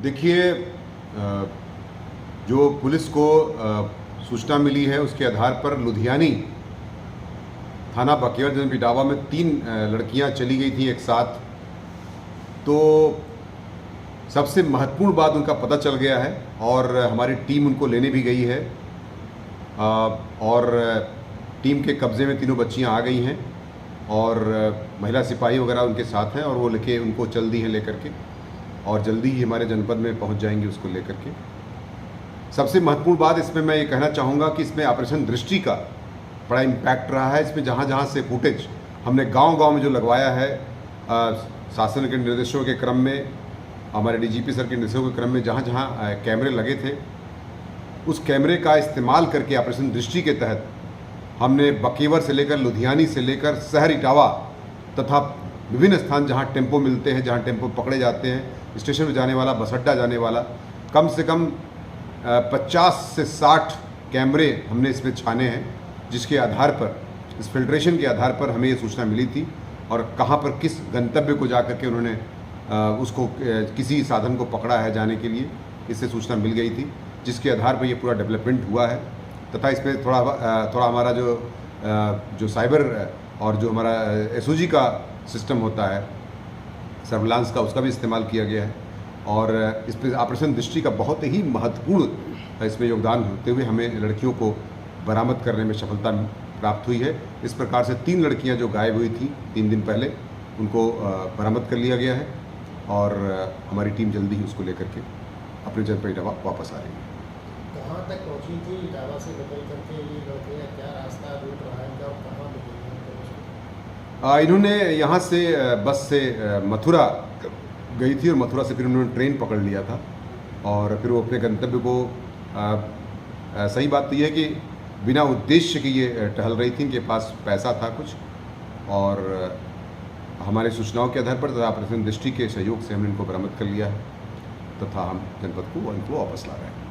देखिए, जो पुलिस को सूचना मिली है उसके आधार पर लुधियानी थाना बकेवर जनपद इटावा में 3 लड़कियां चली गई थी एक साथ। तो सबसे महत्वपूर्ण बात उनका पता चल गया है और हमारी टीम उनको लेने भी गई है और टीम के कब्ज़े में तीनों बच्चियां आ गई हैं और महिला सिपाही वगैरह उनके साथ हैं और वो लेके उनको चल दी हैं लेकर के और जल्दी ही हमारे जनपद में पहुंच जाएंगे उसको लेकर के। सबसे महत्वपूर्ण बात इसमें मैं ये कहना चाहूँगा कि इसमें ऑपरेशन दृष्टि का बड़ा इम्पैक्ट रहा है। इसमें जहाँ जहाँ से फुटेज हमने गांव-गांव में जो लगवाया है, शासन के निर्देशों के क्रम में, हमारे डीजीपी सर के निर्देशों के क्रम में जहाँ जहाँ कैमरे लगे थे, उस कैमरे का इस्तेमाल करके ऑपरेशन दृष्टि के तहत हमने बकेवर से लेकर लुधियानी से लेकर शहर इटावा तथा विभिन्न स्थान जहाँ टेम्पो मिलते हैं, जहाँ टेम्पो पकड़े जाते हैं, स्टेशन पर जाने वाला, बस अड्डा जाने वाला, कम से कम 50 से 60 कैमरे हमने इसमें छाने हैं, जिसके आधार पर, इस फिल्ट्रेशन के आधार पर हमें ये सूचना मिली थी और कहाँ पर किस गंतव्य को जा कर के उन्होंने उसको किसी साधन को पकड़ा है जाने के लिए, इससे सूचना मिल गई थी, जिसके आधार पर ये पूरा डेवलपमेंट हुआ है। तथा इसमें थोड़ा हमारा जो साइबर और जो हमारा एसओजी का सिस्टम होता है सर्विलांस का, उसका भी इस्तेमाल किया गया है और इस पर ऑपरेशन दृष्टि का बहुत ही महत्वपूर्ण इसमें योगदान होते हुए हमें लड़कियों को बरामद करने में सफलता प्राप्त हुई है। इस प्रकार से 3 लड़कियां जो गायब हुई थी 3 दिन पहले, उनको बरामद कर लिया गया है और हमारी टीम जल्दी ही उसको लेकर के अपने जनपद इटावा वापस आ रही है। कहाँ तक पहुँची थी इटावा से निकल करके ये लड़कियाँ, क्या रास्ता रूट रहा है इनका और कहाँ निकली? इन्होंने यहाँ से बस से मथुरा गई थी और मथुरा से फिर उन्होंने ट्रेन पकड़ लिया था और फिर वो अपने गंतव्य को सही बात तो ये है कि बिना उद्देश्य के ये टहल रही थी, इनके पास पैसा था कुछ और हमारे सूचनाओं के आधार पर तथा ऑपरेशन दृष्टि के सहयोग से हमने इनको बरामद कर लिया है तथा हम जनपद को इनको वापस ला रहे हैं।